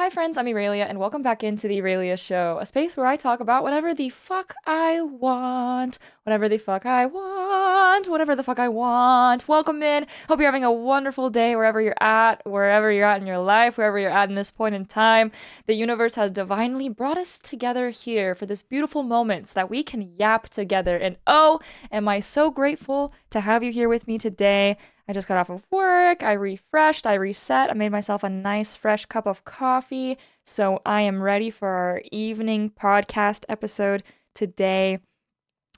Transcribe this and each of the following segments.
Hi friends, I'm Eralia, and welcome back into the Eralia Show, a space where I talk about whatever the fuck I want. Whatever the fuck I want. Whatever the fuck I want. Welcome in. Hope you're having a wonderful day wherever you're at in your life, wherever you're at in this point in time. The universe has divinely brought us together here for this beautiful moment so that we can yap together. And oh, am I so grateful to have you here with me today. I just got off of work, I refreshed, I reset, I made myself a nice fresh cup of coffee, so I am ready for our evening podcast episode today.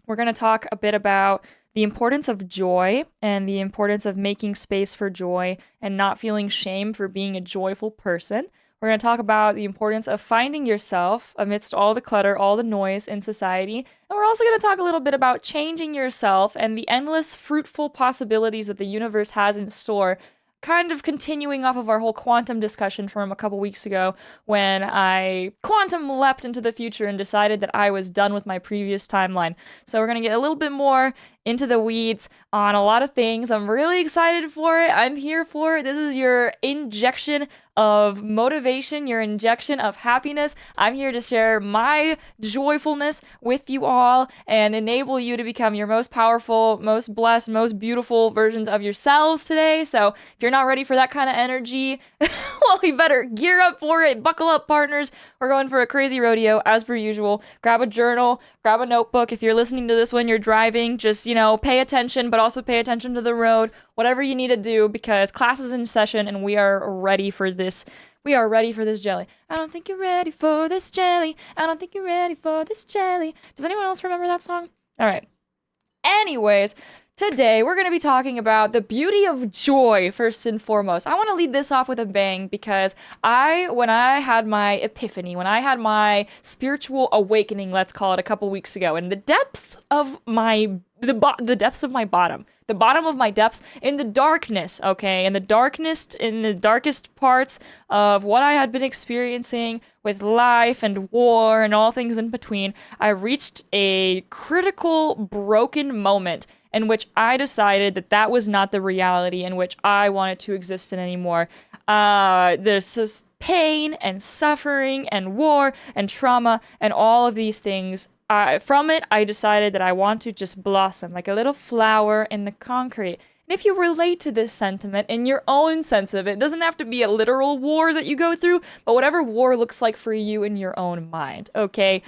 We're going to talk a bit about the importance of joy and the importance of making space for joy and not feeling shame for being a joyful person. We're going to talk about the importance of finding yourself amidst all the clutter, all the noise in society. And we're also going to talk a little bit about changing yourself and the endless fruitful possibilities that the universe has in store, kind of continuing off of our whole quantum discussion from a couple weeks ago when I quantum leapt into the future and decided that I was done with my previous timeline. So we're going to get a little bit more into the weeds on a lot of things. I'm really excited for it. I'm here for it. This is your injection of motivation, your injection of happiness. I'm here to share my joyfulness with you all and enable you to become your most powerful, most blessed, most beautiful versions of yourselves today. So if you're not ready for that kind of energy, well, you better gear up for it. Buckle up, partners. We're going for a crazy rodeo as per usual. Grab a journal, grab a notebook. If you're listening to this when you're driving, just, pay attention, but also pay attention to the road. Whatever you need to do, because class is in session and we are ready for this. We are ready for this jelly. I don't think you're ready for this jelly. I don't think you're ready for this jelly. Does anyone else remember that song? All right. Anyways, today we're going to be talking about the beauty of joy first and foremost. I want to lead this off with a bang because when I had my epiphany, when I had my spiritual awakening, let's call it, a couple weeks ago, in the depths of the depths of my bottom, the bottom of my depths, in the darkness, okay, in the darkest parts of what I had been experiencing with life and war and all things in between, I reached a critical broken moment in which I decided that was not the reality in which I wanted to exist in anymore. There's just pain and suffering and war and trauma and all of these things. From it, I decided that I want to just blossom like a little flower in the concrete. And if you relate to this sentiment in your own sense of it, it doesn't have to be a literal war that you go through, but whatever war looks like for you in your own mind, okay?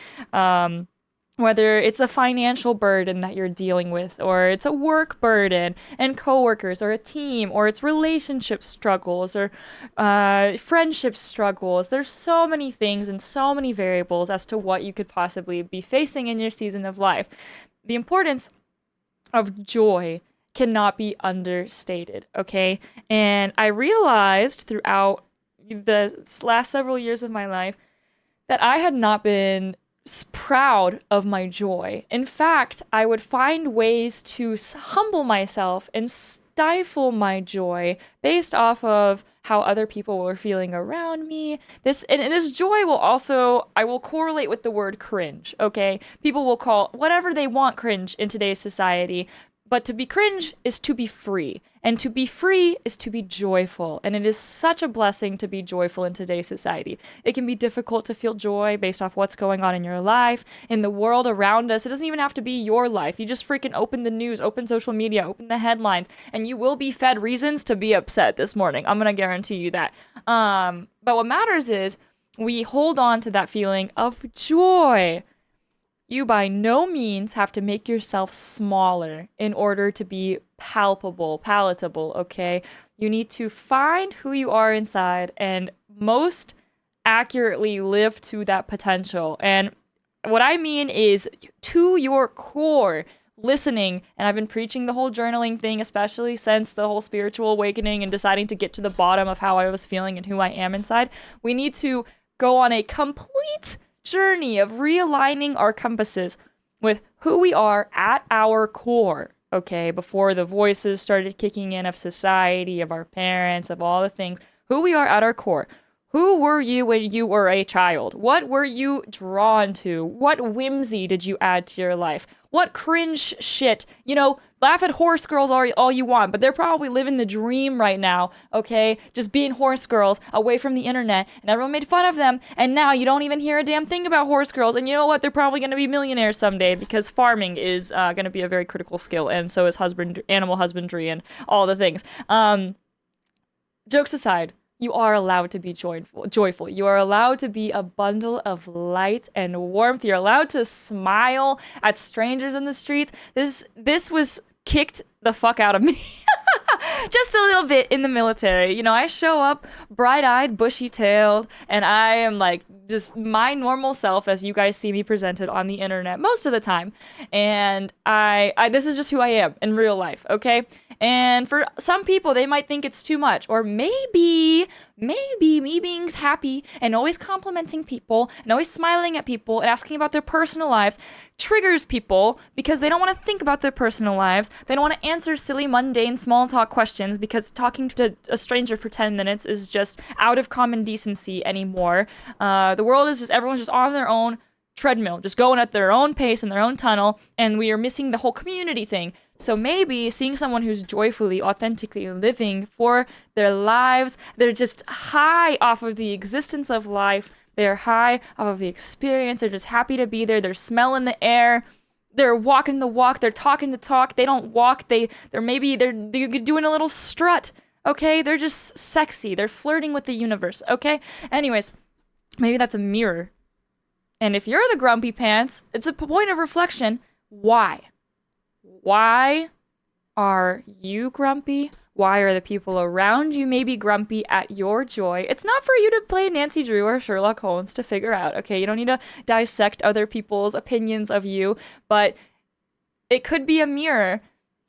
Whether it's a financial burden that you're dealing with, or it's a work burden and coworkers, or a team, or it's relationship struggles, or friendship struggles. There's so many things and so many variables as to what you could possibly be facing in your season of life. The importance of joy cannot be understated, okay? And I realized throughout the last several years of my life that I had not been proud of my joy. In fact, I would find ways to humble myself and stifle my joy based off of how other people were feeling around me. This joy I will correlate with the word cringe, okay? People will call whatever they want cringe in today's society. But to be cringe is to be free. And to be free is to be joyful. And it is such a blessing to be joyful in today's society. It can be difficult to feel joy based off what's going on in your life, in the world around us. It doesn't even have to be your life. You just freaking open the news, open social media, open the headlines, and you will be fed reasons to be upset this morning. I'm going to guarantee you that. But what matters is we hold on to that feeling of joy. You by no means have to make yourself smaller in order to be palatable, okay? You need to find who you are inside and most accurately live to that potential. And what I mean is to your core, listening. And I've been preaching the whole journaling thing, especially since the whole spiritual awakening and deciding to get to the bottom of how I was feeling and who I am inside. We need to go on a complete journey of realigning our compasses with who we are at our core, okay? Before the voices started kicking in of society, of our parents, of all the things, who we are at our core. Who were you when you were a child? What were you drawn to? What whimsy did you add to your life? What cringe shit? Laugh at horse girls all you want, but they're probably living the dream right now, okay? Just being horse girls away from the internet, and everyone made fun of them, and now you don't even hear a damn thing about horse girls, and you know what? They're probably going to be millionaires someday because farming is going to be a very critical skill, and so is animal husbandry and all the things. Jokes aside, you are allowed to be joyful. You are allowed to be a bundle of light and warmth. You're allowed to smile at strangers in the streets. This was kicked the fuck out of me. Just a little bit in the military. I show up bright-eyed, bushy-tailed, and I am like just my normal self as you guys see me presented on the internet most of the time. And I this is just who I am in real life, okay? And for some people, they might think it's too much. Or maybe me being happy and always complimenting people and always smiling at people and asking about their personal lives triggers people because they don't want to think about their personal lives. They don't want to answer silly, mundane, small talk questions because talking to a stranger for 10 minutes is just out of common decency anymore. The world is just, everyone's just on their own treadmill, just going at their own pace in their own tunnel, and we are missing the whole community thing. So maybe seeing someone who's joyfully, authentically living for their lives, they're just high off of the existence of life, they're high off of the experience, they're just happy to be there, they're smelling the air, they're walking the walk, they're talking the talk, they don't walk, they're doing a little strut, okay? They're just sexy, they're flirting with the universe, okay? Anyways, maybe that's a mirror. And if you're the grumpy pants, it's a point of reflection. Why? Why are you grumpy? Why are the people around you maybe grumpy at your joy? It's not for you to play Nancy Drew or Sherlock Holmes to figure out, okay? You don't need to dissect other people's opinions of you, but it could be a mirror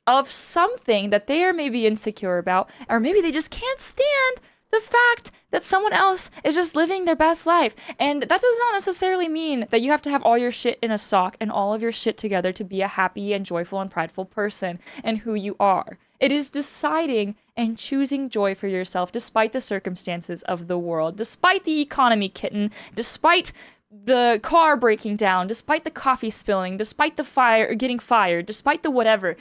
of something that they are maybe insecure about, or maybe they just can't stand the fact that someone else is just living their best life. And that does not necessarily mean that you have to have all your shit in a sock and all of your shit together to be a happy and joyful and prideful person and who you are. It is deciding and choosing joy for yourself despite the circumstances of the world, despite the economy, kitten, despite the car breaking down, despite the coffee spilling, despite the fire getting fired, despite the whatever.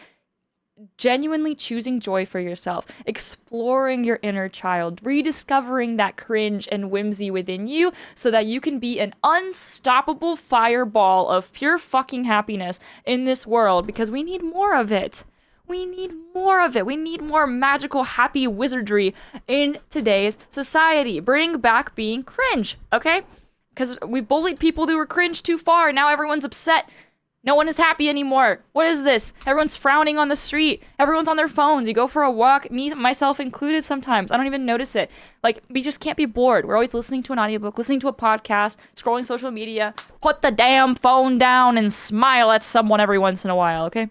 Genuinely choosing joy for yourself, exploring your inner child, rediscovering that cringe and whimsy within you so that you can be an unstoppable fireball of pure fucking happiness in this world, because we need more of it. We need more of it. We need more magical, happy wizardry in today's society. Bring back being cringe, okay? Because we bullied people who were cringe too far, and now everyone's upset. No one is happy anymore. What is this? Everyone's frowning on the street. Everyone's on their phones. You go for a walk, myself included sometimes. I don't even notice it. Like, we just can't be bored. We're always listening to an audiobook, listening to a podcast, scrolling social media. Put the damn phone down and smile at someone every once in a while, okay?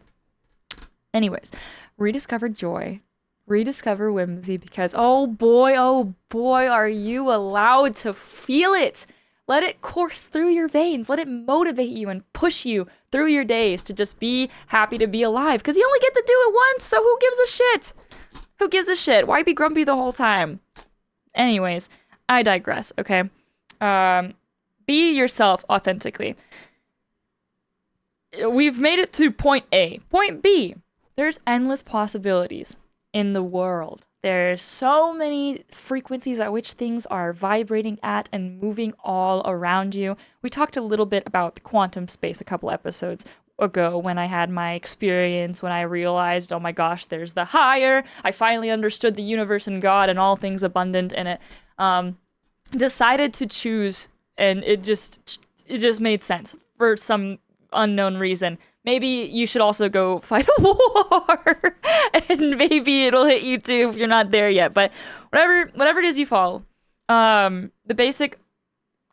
Anyways, rediscover joy. Rediscover whimsy because, oh boy, are you allowed to feel it. Let it course through your veins. Let it motivate you and push you through your days to just be happy to be alive. Because you only get to do it once, so who gives a shit? Who gives a shit? Why be grumpy the whole time? Anyways, I digress, okay? Be yourself authentically. We've made it through point A. Point B, there's endless possibilities in the world. There's so many frequencies at which things are vibrating at and moving all around you. We talked a little bit about the quantum space a couple episodes ago when I had my experience, when I realized, oh my gosh, there's the higher. I finally understood the universe and God and all things abundant in it. Decided to choose, and it just made sense for some unknown reason. Maybe you should also go fight a war, and maybe it'll hit you too if you're not there yet. But whatever it is you follow, the basic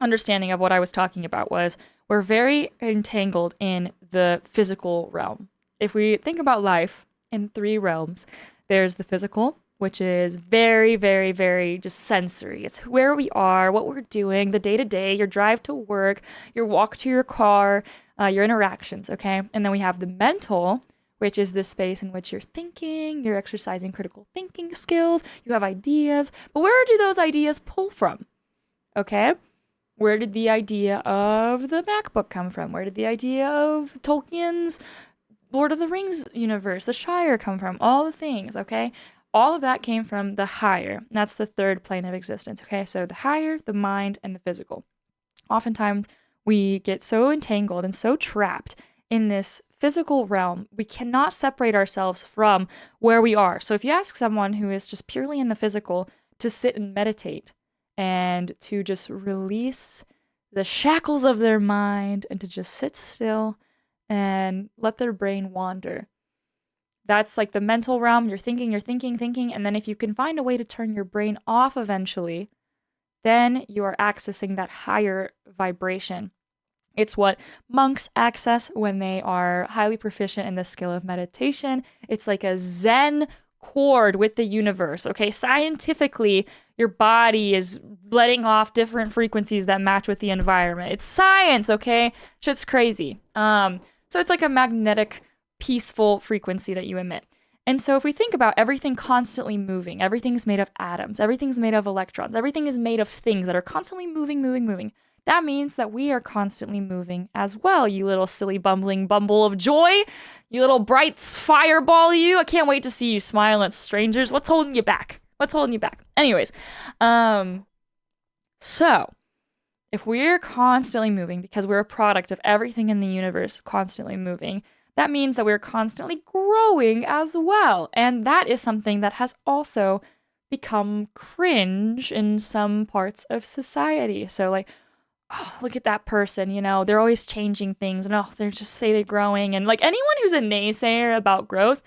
understanding of what I was talking about was we're very entangled in the physical realm. If we think about life in three realms, there's the physical, which is very, very, very just sensory. It's where we are, what we're doing, the day-to-day, your drive to work, your walk to your car, your interactions, okay? And then we have the mental, which is this space in which you're thinking, you're exercising critical thinking skills, you have ideas. But where do those ideas pull from? okay? Where did the idea of the MacBook come from? Where did the idea of Tolkien's Lord of the Rings universe, the Shire, come from? All the things, okay? All of that came from the higher. That's the third plane of existence, okay? So the higher, the mind, and the physical. Oftentimes, we get so entangled and so trapped in this physical realm, we cannot separate ourselves from where we are. So if you ask someone who is just purely in the physical to sit and meditate and to just release the shackles of their mind and to just sit still and let their brain wander, that's like the mental realm. You're thinking, and then if you can find a way to turn your brain off eventually, then you are accessing that higher vibration. It's what monks access when they are highly proficient in the skill of meditation. It's like a Zen chord with the universe, okay? Scientifically, your body is letting off different frequencies that match with the environment. It's science, okay? Shit's crazy. So it's like a magnetic, peaceful frequency that you emit. And so if we think about everything constantly moving, everything's made of atoms, everything's made of electrons, everything is made of things that are constantly moving. That means that we are constantly moving as well, you little silly bumbling bumble of joy. You little bright fireball, you. I can't wait to see you smile at strangers. What's holding you back? Anyways, so if we're constantly moving because we're a product of everything in the universe constantly moving, that means that we're constantly growing as well. And that is something that has also become cringe in some parts of society. So like, oh, look at that person, you know, they're always changing things and oh, they're just say they're growing. And like anyone who's a naysayer about growth,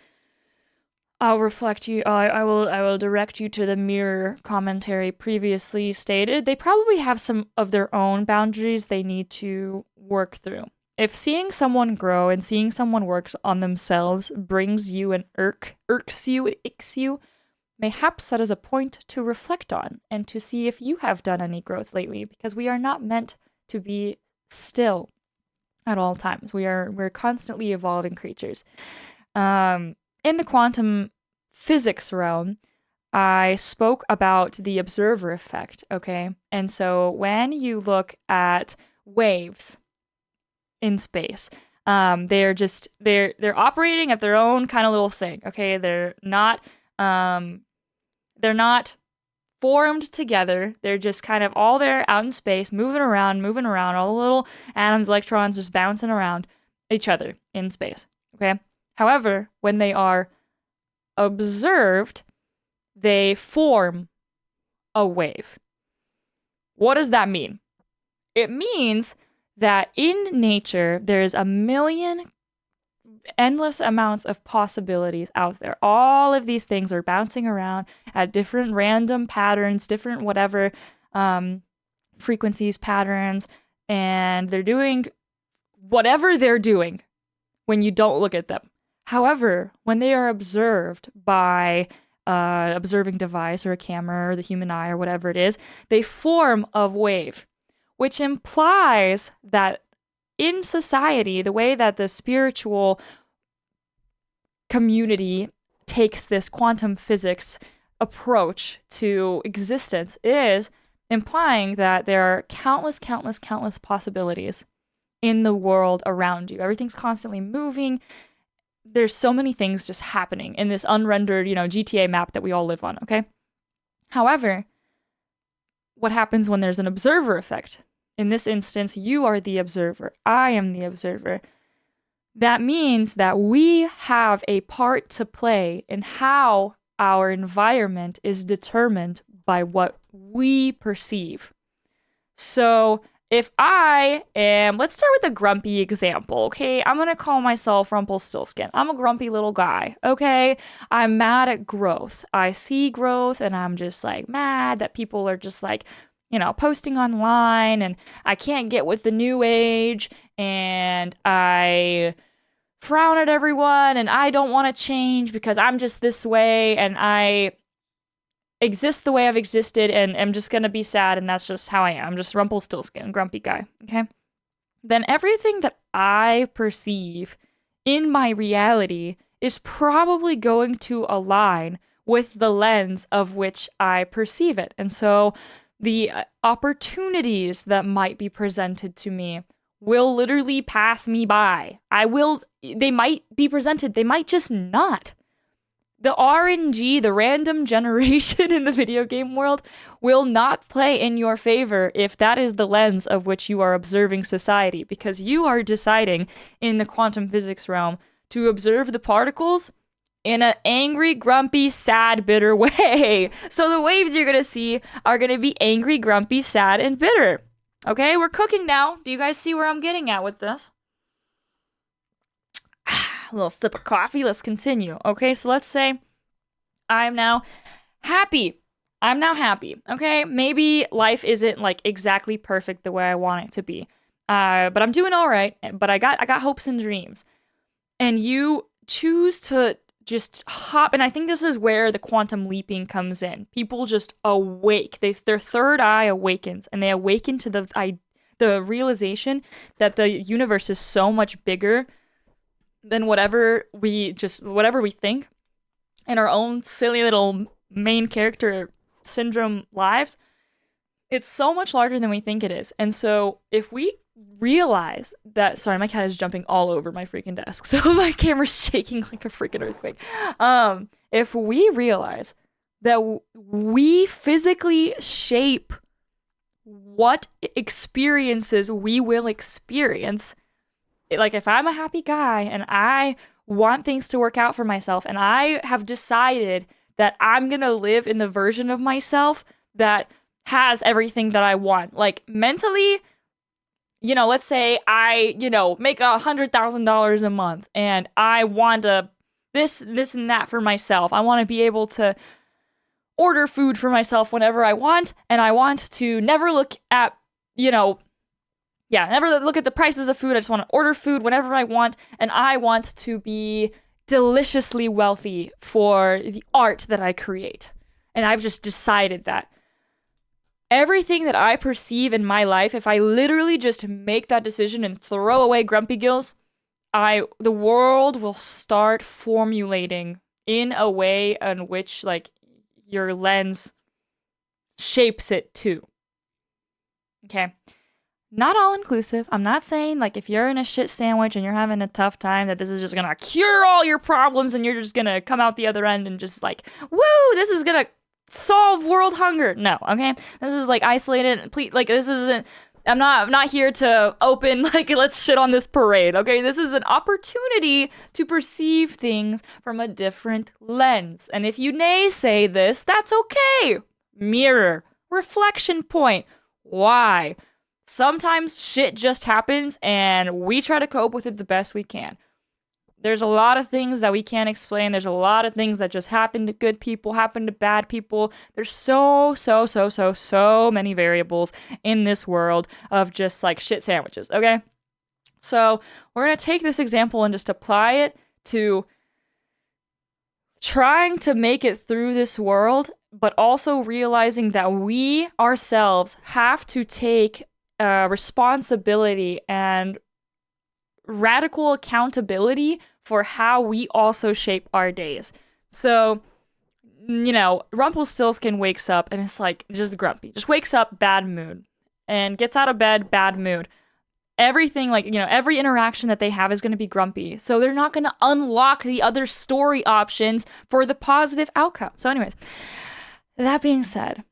I'll reflect you. I will direct you to the mirror commentary previously stated. They probably have some of their own boundaries they need to work through. If seeing someone grow and seeing someone work on themselves brings you an irks you, mayhaps that is a point to reflect on and to see if you have done any growth lately, because we are not meant to be still at all times. We're constantly evolving creatures. In the quantum physics realm, I spoke about the observer effect, okay? And so when you look at waves in space, they're operating at their own kind of little thing, okay? They're not formed together. They're just kind of all there out in space, moving around, all the little atoms, electrons just bouncing around each other in space, okay? However, when they are observed, they form a wave. What does that mean? It means that in nature, there's a million endless amounts of possibilities out there. All of these things are bouncing around at different random patterns, different whatever frequencies, patterns, and they're doing whatever they're doing when you don't look at them. However, when they are observed by an observing device or a camera or the human eye or whatever it is, they form a wave, which implies that in society, the way that the spiritual community takes this quantum physics approach to existence is implying that there are countless possibilities in the world around you. Everything's constantly moving. There's so many things just happening in this unrendered, GTA map that we all live on, okay? However, what happens when there's an observer effect? In this instance, you are the observer. I am the observer. That means that we have a part to play in how our environment is determined by what we perceive. So if I am, let's start with a grumpy example, okay? I'm going to call myself Rumpelstiltskin. I'm a grumpy little guy, okay? I'm mad at growth. I see growth and I'm just like mad that people are just like, posting online and I can't get with the new age and I frown at everyone and I don't want to change because I'm just this way and I exist the way I've existed and am just going to be sad and that's just how I am. I'm just Rumpelstiltskin, grumpy guy, okay? Then everything that I perceive in my reality is probably going to align with the lens of which I perceive it. And so the opportunities that might be presented to me will literally pass me by. They might be presented, they might just not. The RNG, the random generation in the video game world, will not play in your favor if that is the lens of which you are observing society, because you are deciding in the quantum physics realm to observe the particles in an angry, grumpy, sad, bitter way. So the waves you're gonna see are gonna be angry, grumpy, sad, and bitter. Okay, we're cooking now. Do you guys see where I'm getting at with this? A little sip of coffee. Let's continue. Okay, so let's say I'm now happy. Okay, maybe life isn't like exactly perfect the way I want it to be, but I'm doing all right. But I got hopes and dreams, and you choose to just hop. And I think this is where the quantum leaping comes in. People just awake. Their third eye awakens, and they awaken to the realization that the universe is so much bigger than whatever we think in our own silly little main character syndrome lives. It's so much larger than we think it is. And so if we realize that, sorry, my cat is jumping all over my freaking desk, so my camera's shaking like a freaking earthquake. If we realize that we physically shape what experiences we will experience, like if I'm a happy guy and I want things to work out for myself, and I have decided that I'm gonna live in the version of myself that has everything that I want, like mentally, let's say I, make $100,000 a month, and I want this and that for myself. I want to be able to order food for myself whenever I want, and I want to never look at, never look at the prices of food. I just want to order food whenever I want, and I want to be deliciously wealthy for the art that I create. And I've just decided that everything that I perceive in my life, if I literally just make that decision and throw away grumpy gills, the world will start formulating in a way in which, like, your lens shapes it too. Okay? Not all inclusive. I'm not saying, like, if you're in a shit sandwich and you're having a tough time, that this is just gonna cure all your problems and you're just gonna come out the other end and just like, woo, this is gonna solve world hunger. No, okay? This is like isolated. Please, like, this isn't, I'm not here to open, like, let's shit on this parade, okay? This is an opportunity to perceive things from a different lens. And if you naysay this, that's okay. Mirror. Reflection point. Why? Sometimes shit just happens and we try to cope with it the best we can. There's a lot of things that we can't explain. There's a lot of things that just happen to good people, happen to bad people. There's so many variables in this world of just like shit sandwiches, okay? So we're going to take this example and just apply it to trying to make it through this world, but also realizing that we ourselves have to take responsibility and radical accountability for how we also shape our days. So, Rumpelstiltskin wakes up and it's like just grumpy. Just wakes up, bad mood. And gets out of bed, bad mood. Everything, like, every interaction that they have is going to be grumpy. So they're not going to unlock the other story options for the positive outcome. So anyways, that being said,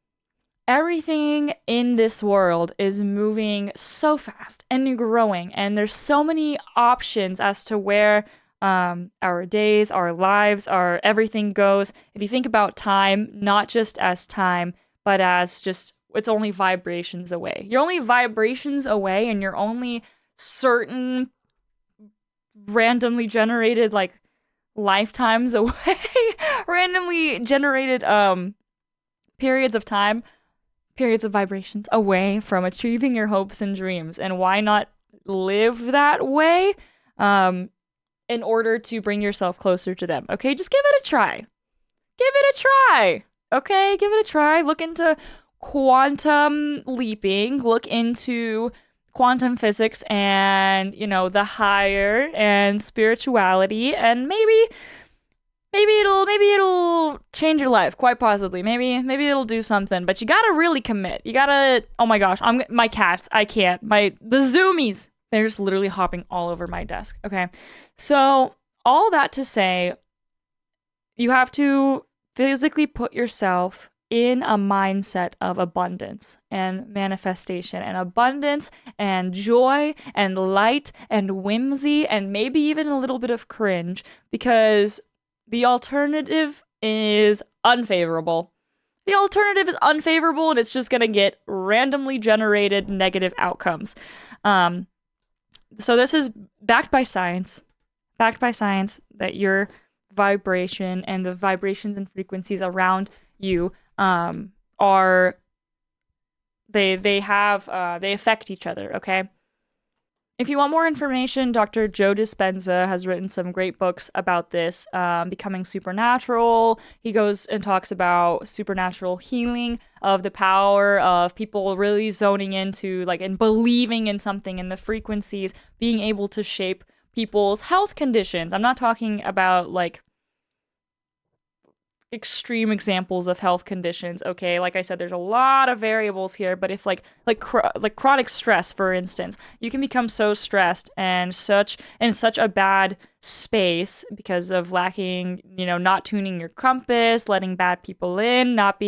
everything in this world is moving so fast and growing, and there's so many options as to where our days, our lives, our everything goes. If you think about time, not just as time, but as just, it's only vibrations away. You're only vibrations away, and you're only certain randomly generated, like, lifetimes away, randomly generated periods of time, periods of vibrations away from achieving your hopes and dreams. And why not live that way in order to bring yourself closer to them? Okay, just give it a try. Okay, give it a try. Look into quantum leaping. Look into quantum physics and, the higher and spirituality, and maybe maybe it'll change your life, quite possibly. Maybe it'll do something, but you gotta really commit. You gotta, oh my gosh, my cats, I can't. The zoomies, they're just literally hopping all over my desk. Okay. So all that to say, you have to physically put yourself in a mindset of abundance and manifestation and abundance and joy and light and whimsy and maybe even a little bit of cringe, because the alternative is unfavorable. The alternative is unfavorable, and it's just going to get randomly generated negative outcomes. So this is backed by science that your vibration and the vibrations and frequencies around you they affect each other, okay? If you want more information, Dr. Joe Dispenza has written some great books about this, Becoming Supernatural. He goes and talks about supernatural healing, of the power of people really zoning into, like, and believing in something, and the frequencies being able to shape people's health conditions. I'm not talking about, like, extreme examples of health conditions, okay? Like I said, there's a lot of variables here, but if like chronic stress, for instance, you can become so stressed and in such a bad space because of lacking, not tuning your compass, letting bad people in, not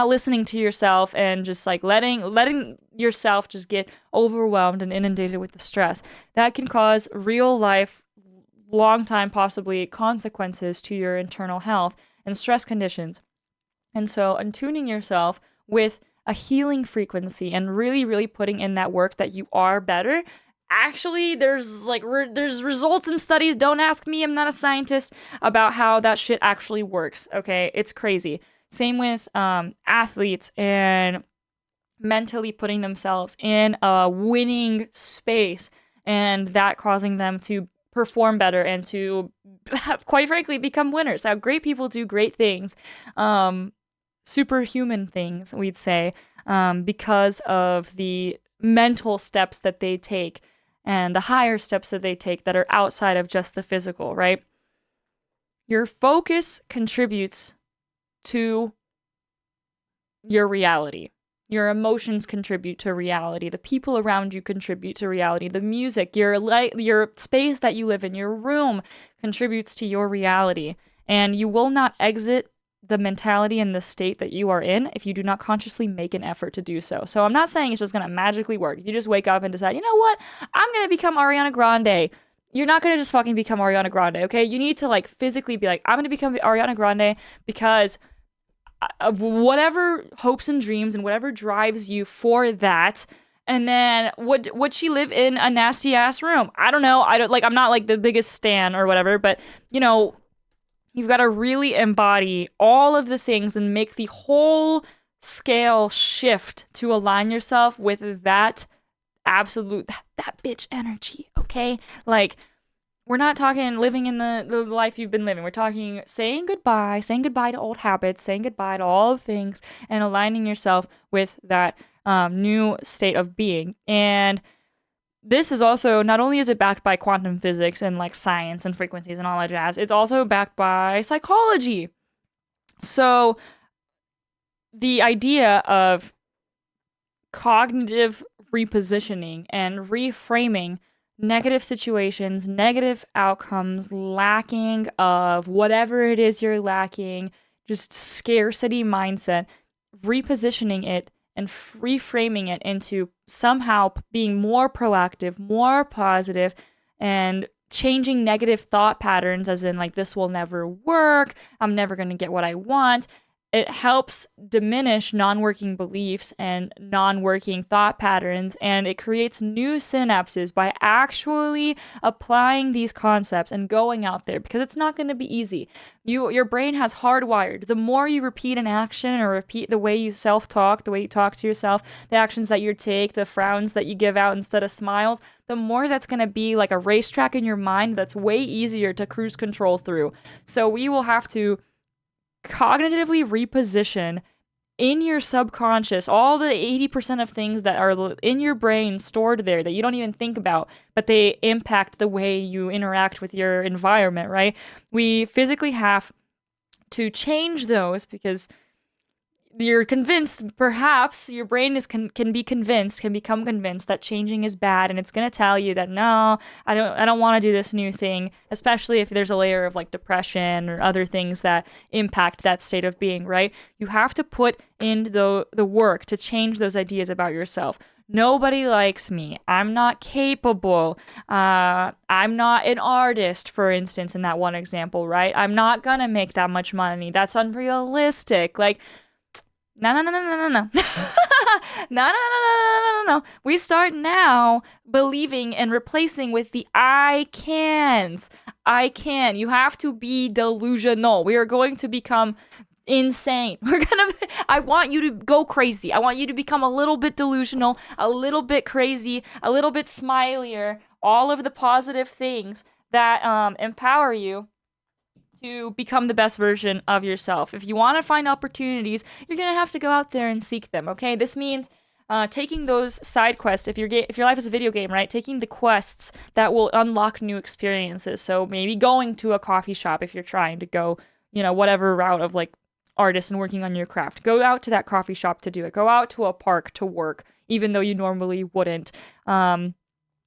listening to yourself, and just like letting yourself just get overwhelmed and inundated with the stress. That can cause real life, long time, possibly consequences to your internal health and stress conditions. And so attuning yourself with a healing frequency and really, really putting in that work that you are better. Actually, there's results and studies. Don't ask me, I'm not a scientist, about how that shit actually works. Okay, it's crazy. Same with athletes and mentally putting themselves in a winning space, and that causing them to perform better and to, quite frankly, become winners. How great people do great things, superhuman things, we'd say, because of the mental steps that they take and the higher steps that they take that are outside of just the physical, right? Your focus contributes to your reality. Your emotions contribute to reality. The people around you contribute to reality. The music, your space that you live in, your room contributes to your reality. And you will not exit the mentality and the state that you are in if you do not consciously make an effort to do so. So I'm not saying it's just going to magically work. You just wake up and decide, you know what? I'm going to become Ariana Grande. You're not going to just fucking become Ariana Grande, okay? You need to like physically be like, I'm going to become Ariana Grande because of whatever hopes and dreams and whatever drives you for that. And then would she live in a nasty ass room? I don't know. I'm not like the biggest stan or whatever, but you've got to really embody all of the things and make the whole scale shift to align yourself with that absolute, that bitch energy, okay? Like, we're not talking living in the life you've been living. We're talking saying goodbye to old habits, saying goodbye to all the things, and aligning yourself with that new state of being. And this is also, not only is it backed by quantum physics and like science and frequencies and all that jazz, it's also backed by psychology. So the idea of cognitive repositioning and reframing negative situations, negative outcomes, lacking of whatever it is you're lacking, just scarcity mindset, repositioning it and reframing it into somehow being more proactive, more positive, and changing negative thought patterns, as in like, this will never work, I'm never going to get what I want. It helps diminish non-working beliefs and non-working thought patterns, and it creates new synapses by actually applying these concepts and going out there, because it's not going to be easy. Your brain has hardwired. The more you repeat an action or repeat the way you self-talk, the way you talk to yourself, the actions that you take, the frowns that you give out instead of smiles, the more that's going to be like a racetrack in your mind that's way easier to cruise control through. So we will have to cognitively reposition in your subconscious, all the 80% of things that are in your brain stored there that you don't even think about, but they impact the way you interact with your environment, right? We physically have to change those because you're convinced, perhaps your brain can become convinced that changing is bad, and it's going to tell you that no, I don't want to do this new thing, especially if there's a layer of like depression or other things that impact that state of being, right? You have to put in the work to change those ideas about yourself. Nobody likes me. I'm not capable. I'm not an artist, for instance, in that one example, right? I'm not gonna make that much money. That's unrealistic. Like, no, no, no, no, no, no, no. No, no, no, no, no, no, no. We start now believing and replacing with the I cans. I can. You have to be delusional. We are going to become insane. I want you to go crazy. I want you to become a little bit delusional, a little bit crazy, a little bit smilier. All of the positive things that empower you to become the best version of yourself. If you want to find opportunities, you're going to have to go out there and seek them, okay? This means taking those side quests, if your life is a video game, right? Taking the quests that will unlock new experiences. So maybe going to a coffee shop if you're trying to go, whatever route of like artist and working on your craft. Go out to that coffee shop to do it. Go out to a park to work, even though you normally wouldn't.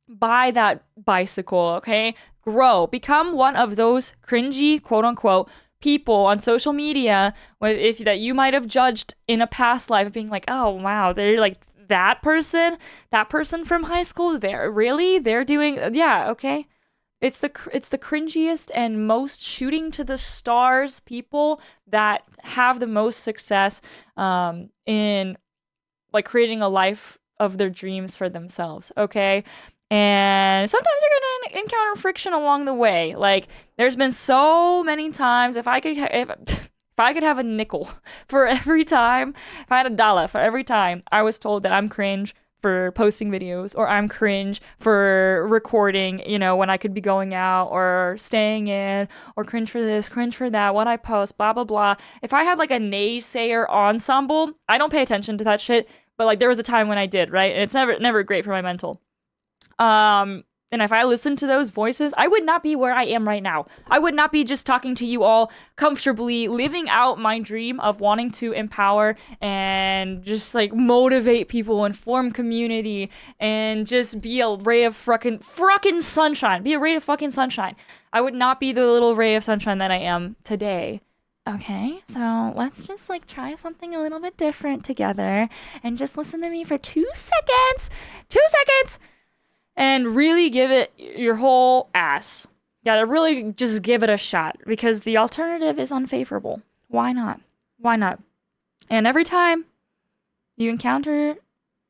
Buy that bicycle, okay? Grow. Become one of those cringy, quote unquote, people on social media that you might have judged in a past life, being like, oh wow, they're like that person from high school. They're doing, yeah, okay. It's the cringiest and most shooting to the stars people that have the most success in like creating a life of their dreams for themselves, okay? And sometimes you're gonna encounter friction along the way. Like, there's been so many times, if I could have a nickel for every time, if I had $1 for every time I was told that I'm cringe for posting videos, or I'm cringe for recording, when I could be going out or staying in, or cringe for this, cringe for that, what I post, blah, blah, blah. If I had like a naysayer ensemble, I don't pay attention to that shit, but like there was a time when I did, right? And it's never great for my mental. And if I listened to those voices, I would not be where I am right now. I would not be just talking to you all comfortably, living out my dream of wanting to empower and just like motivate people and form community and just be a ray of frickin' sunshine. Be a ray of fucking sunshine. I would not be the little ray of sunshine that I am today. Okay, so let's just like try something a little bit different together and just listen to me for 2 seconds. 2 seconds! And really give it your whole ass. Gotta really just give it a shot, because the alternative is unfavorable. Why not? Why not? And every time you encounter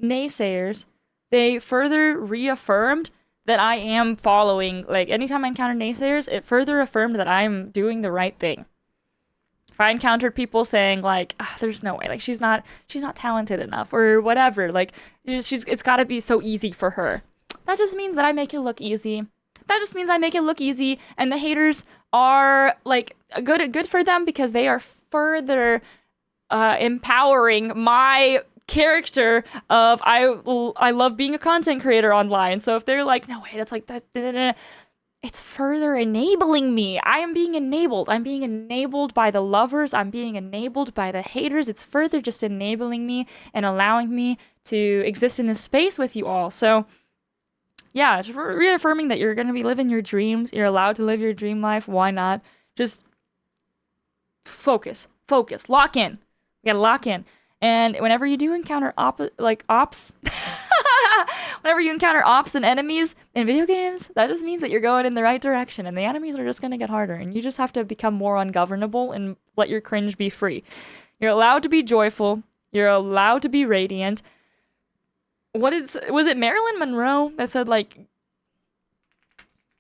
naysayers, they further reaffirmed that I am following, like anytime I encounter naysayers, it further affirmed that I'm doing the right thing. If I encountered people saying like, there's no way, like she's not talented enough or whatever, like it's gotta be so easy for her. That just means that I make it look easy. That just means I make it look easy, and the haters are like good for them, because they are further empowering my character of I love being a content creator online. So if they're like, no way, that's like that, it's further enabling me. I am being enabled. I'm being enabled by the lovers. I'm being enabled by the haters. It's further just enabling me and allowing me to exist in this space with you all. So yeah, it's reaffirming that you're going to be living your dreams. You're allowed to live your dream life. Why not? Just focus, lock in. You gotta lock in. And whenever you do encounter ops, whenever you encounter ops and enemies in video games, that just means that you're going in the right direction, and the enemies are just going to get harder, and you just have to become more ungovernable and let your cringe be free. You're allowed to be joyful. You're allowed to be radiant. Was it Marilyn Monroe that said, like,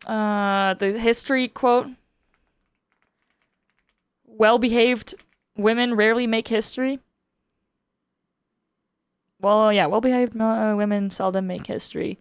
the history quote, well-behaved women rarely make history? Well, yeah, well-behaved women seldom make history.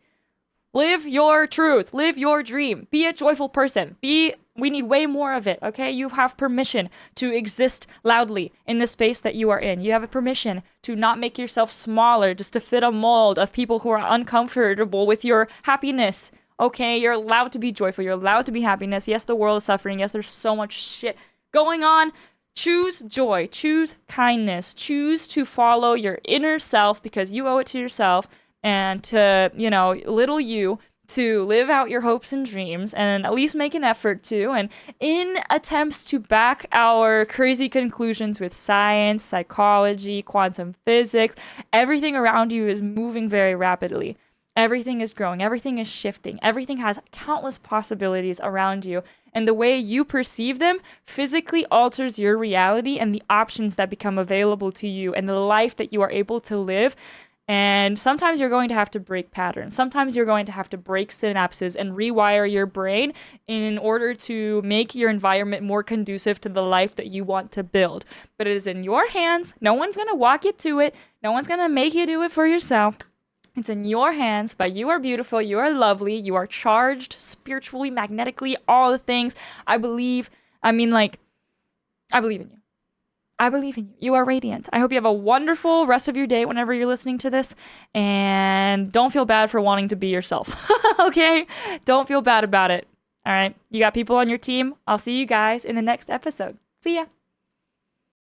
Live your truth. Live your dream. Be a joyful person. Be We need way more of it, okay? You have permission to exist loudly in the space that you are in. You have a permission to not make yourself smaller just to fit a mold of people who are uncomfortable with your happiness, okay? You're allowed to be joyful. You're allowed to be happiness. Yes, the world is suffering. Yes, there's so much shit going on. Choose joy. Choose kindness. Choose to follow your inner self because you owe it to yourself and to, little you, to live out your hopes and dreams and at least make an effort to. And in attempts to back our crazy conclusions with science, psychology, quantum physics, everything around you is moving very rapidly. Everything is growing. Everything is shifting. Everything has countless possibilities around you. And the way you perceive them physically alters your reality and the options that become available to you and the life that you are able to live. And sometimes you're going to have to break patterns. Sometimes you're going to have to break synapses and rewire your brain in order to make your environment more conducive to the life that you want to build. But it is in your hands. No one's going to walk you to it. No one's going to make you do it for yourself. It's in your hands, but you are beautiful. You are lovely. You are charged spiritually, magnetically, all the things. I believe in you. I believe in you. You are radiant. I hope you have a wonderful rest of your day whenever you're listening to this. And don't feel bad for wanting to be yourself. Okay? Don't feel bad about it. All right? You got people on your team. I'll see you guys in the next episode. See ya.